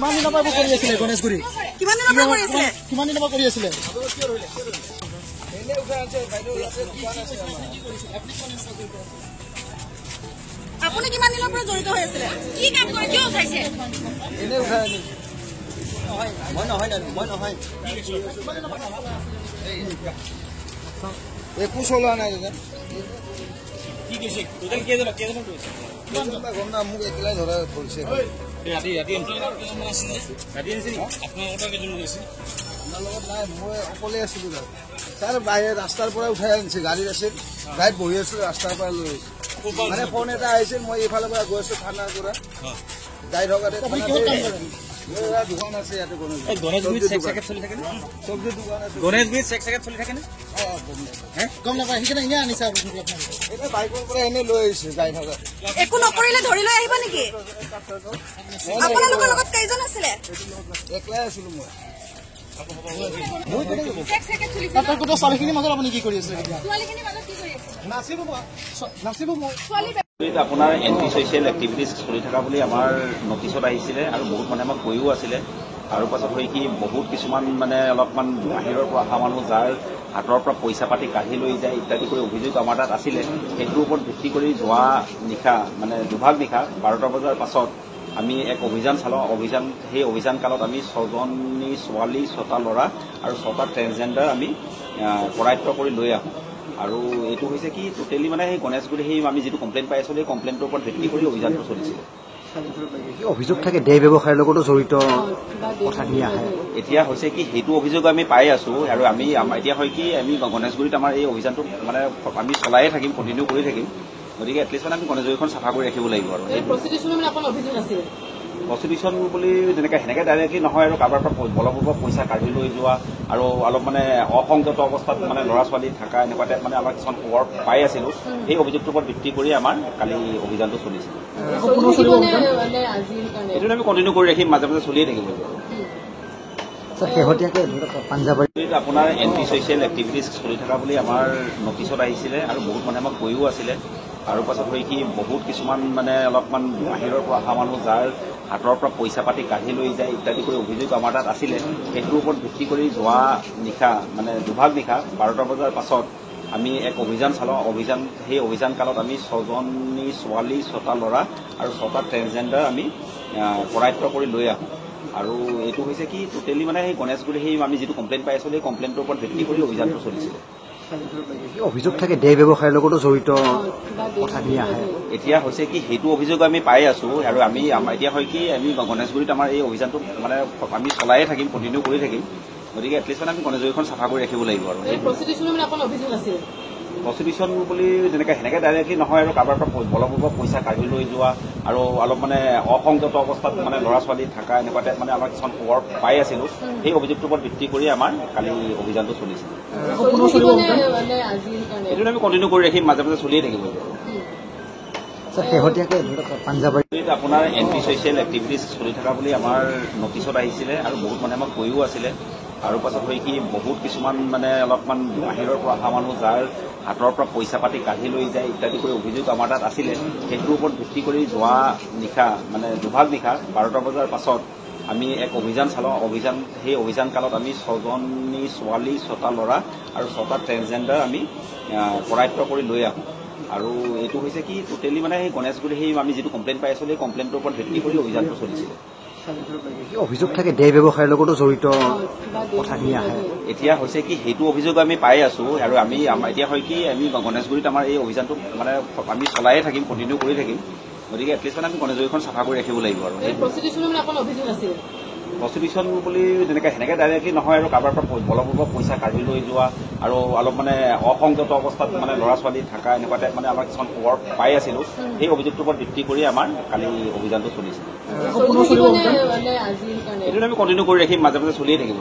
কিমান দিনৰ পৰা কৰি আছিলে গণেশগুৰি কিমান দিনৰ পৰা কৰি আছিলে কিমান দিনৰ পৰা কৰি আছিলে আপুনি কিমান দিনৰ পৰা জড়িত হৈ আছিলে কি কাম কৰে কিয় উঠাইছে এনে উঠাই মই নহয় একো চলোৱা নাই কি কৈছে টোটেল কেইজন কৈছে গম না মোক একেলাই ধৰা কৰিছে ৰাতি আপোনালোকৰ কেইজন গৈছে আপোনাৰ লগত নাই মই অকলে আছিলো ছাৰ বাহিৰে ৰাস্তাৰ পৰা উঠাই আনিছে গাড়ীত আছিল গাড়ীত বহি আছিলো ৰাস্তাৰ পৰা লৈ মানে ফোন এটা আহিছিল মই এইফালৰ পৰা গৈ আছো থানাৰ পৰা গাড়ী থকাতে দোকান আছে ইয়াতে গণেশগুৰিত চেক চেকেট চলি থাকে চব্জি দোকান আছে গণেশগুৰিত চেক চেকেট চলি থাকে গম নাপায় সেইকাৰণে এনে আনিছে এটা বাইকৰ পৰা এনে লৈ আহিছে গাড়ী থকা একো নকৰিলে ধৰি লৈ আহিবা নেকি আপোনালোকৰ লগত কেইজন আছিলে একলাই আছিলো মই আপোনাৰ এণ্টি ছ'চিয়েল এক্টিভিটিজ চলি থকা বুলি আমাৰ নটিচত আহিছিলে আৰু বহুত মানে আমাক কৈও আছিলে আৰু পাছত হয় কি বহুত কিছুমান মানে অলপমান বাহিৰৰ পৰা অহা মানুহ যাৰ হাতৰ পৰা পইচা পাতি কাঢ়ি লৈ যায় ইত্যাদি কৰি অভিযোগ আমাৰ তাত আছিলে সেইটোৰ ওপৰত ভিত্তি কৰি যোৱা নিশা মানে দুভাগ নিশা 12টা বজাৰ পাছত আমি এক অভিযান চলাওঁ সেই অভিযান কালত আমি 6জনী ছোৱালী 6টা ল'ৰা আৰু 6টা ট্ৰেন্সজেণ্ডাৰ আমি কৰায়ত্ব কৰি লৈ আহোঁ আৰু এইটো হৈছে কি টোটেলি মানে সেই গণেশগুৰি সেই আমি যিটো কমপ্লেইন পাই আছিলোঁ সেই কমপ্লেইনটোৰ ওপৰত ভিত্তি কৰি অভিযানটো চলিছিলে অভিযোগ থাকে দেহ ব্যৱসায়ৰ লগতো জড়িত কথাখিনি আহে এতিয়া হৈছে কি সেইটো অভিযোগ আমি পাই আছোঁ আৰু আমি এতিয়া হয় কি আমি গণেশগুৰিত আমাৰ এই অভিযানটো মানে আমি চলায়ে থাকিম কণ্টিনিউ কৰি থাকিম গতিকে এটলিষ্ট মানে আমি গণেশগুৰিখন চাফা কৰি ৰাখিব লাগিব আৰু প্ৰষ্টিটিউশ্যন বুলি সেনেকৈ ডাইৰেক্টলি নহয় আৰু কাৰোবাৰ পৰা বলপূৰ্বক পইচা কাঢ়ি লৈ যোৱা আৰু অলপ মানে অসংযত অৱস্থাত মানে ল'ৰা ছোৱালী থকা এনেকুৱা টাইপ মানে আমাৰ কিছুমান খবৰ পাই আছিলোঁ সেই অভিযোগটোৰ ওপৰত ভিত্তি কৰি আমাৰ কালি অভিযানটো চলিছিল এইটো আমি কণ্টিনিউ কৰি ৰাখিম মাজে মাজে চলিয়ে থাকিব আপোনাৰ এণ্টি ছ'চিয়েল এক্টিভিটিজ চলি থকা বুলি আমাৰ নটিচত আহিছিলে আৰু বহুত মানে আমাক কৈও আছিলে আৰু পাছত হয় কি বহুত কিছুমান মানে অলপমান বাহিৰৰ পৰা অহা মানুহ যাৰ হাতৰ পৰা পইচা পাতি কাঢ়ি লৈ যায় ইত্যাদি কৰি অভিযোগ আমাৰ তাত আছিলে সেইটোৰ ওপৰত ভিত্তি কৰি যোৱা নিশা মানে দুভাগ নিশা 12টা বজাৰ পাছত আমি এক অভিযান চলাওঁ সেই অভিযান কালত আমি 6জনী ছোৱালী 6টা ল'ৰা আৰু 6টা ট্ৰেন্সজেণ্ডাৰ আমি কৰায়ত্ব কৰি লৈ আহোঁ আৰু এইটো হৈছে কি টোটেলি মানে সেই গণেশগুৰি সেই আমি যিটো কমপ্লেইন পাই আছিলোঁ সেই কমপ্লেইনটোৰ ওপৰত ভিত্তি কৰি অভিযানটো চলিছিলে অভিযোগ থাকে দেহ ব্যৱসায়ৰ লগতো জড়িত কথাখিনি আহে এতিয়া হৈছে কি সেইটো অভিযোগ আমি পাই আছোঁ আৰু আমি এতিয়া হয় কি আমি গণেশগুৰিত আমাৰ এই অভিযানটো মানে আমি চলায়ে থাকিম কণ্টিনিউ কৰি থাকিম গতিকে এটলিষ্ট মানে আমি গণেশগুৰিখন চাফা কৰি ৰাখিব লাগিব আৰু প্ৰষ্টিটিউশ্যন বুলি সেনেকৈ ডাইৰেক্টলি নহয় আৰু কাৰোবাৰ পৰা বলপূৰ্বক পইচা কাঢ়ি লৈ যোৱা আৰু অলপ মানে অসংযত অৱস্থাত মানে ল'ৰা ছোৱালী থকা এনেকুৱা টাইপ মানে আমাৰ কিছুমান খবৰ পাই আছিলোঁ সেই অভিযোগটোৰ ওপৰত ভিত্তি কৰি আমাৰ কালি অভিযানটো চলিছিল এইটো আমি কণ্টিনিউ কৰি ৰাখিম মাজে মাজে চলিয়ে থাকিব আপোনাৰ এণ্টি ছ'চিয়েল এক্টিভিটিজ চলি থকা বুলি আমাৰ নটিচত আহিছিলে আৰু বহুত মানে আমাক কৈও আছিলে আৰু পাছত হয় কি বহুত কিছুমান মানে অলপমান বাহিৰৰ পৰা অহা মানুহ যাৰ হাতৰ পৰা পইচা পাতি কাঢ়ি লৈ যায় ইত্যাদি কৰি অভিযোগ আমাৰ তাত আছিলে সেইটোৰ ওপৰত ভিত্তি কৰি যোৱা নিশা মানে দুভাগ নিশা 12টা বজাৰ পাছত আমি এক অভিযান চলাওঁ সেই অভিযান কালত আমি 6জনী ছোৱালী 6টা ল'ৰা আৰু 6টা ট্ৰেন্সজেণ্ডাৰ আমি কৰায়ত্ব কৰি লৈ আহোঁ আৰু এইটো হৈছে কি টোটেলি মানে সেই গণেশগুৰি সেই আমি যিটো কমপ্লেইন পাই আছিলোঁ সেই কমপ্লেইনটোৰ ওপৰত ভিত্তি কৰি অভিযানটো চলিছিলে অভিযোগ থাকে দেহ ব্যৱসায়ৰ লগতো জড়িত কথাখিনি আহে এতিয়া হৈছে কি সেইটো অভিযোগ আমি পাই আছোঁ আৰু আমি এতিয়া হয় কি আমি গণেশগুৰিত আমাৰ এই অভিযানটো মানে আমি চলায়ে থাকিম কণ্টিনিউ কৰি থাকিম গতিকে এটলিষ্ট মানে আমি গণেশগুৰিখন চাফা কৰি ৰাখিব লাগিব আৰু প্ৰষ্টিটিউশ্যন বুলি সেনেকৈ ডাইৰেক্টলি নহয় আৰু কাৰোবাৰ পৰা বলপূৰ্বক পইচা কাঢ়ি লৈ যোৱা আৰু অলপ মানে অসংযত অৱস্থাত মানে ল'ৰা ছোৱালী থকা এনেকুৱা টাইপ মানে আমাৰ কিছুমান খবৰ পাই আছিলোঁ সেই অভিযোগটোৰ ওপৰত ভিত্তি কৰি আমাৰ কালি অভিযানটো চলিছিল এইটো আমি কণ্টিনিউ কৰি ৰাখিম মাজে মাজে চলিয়ে থাকিব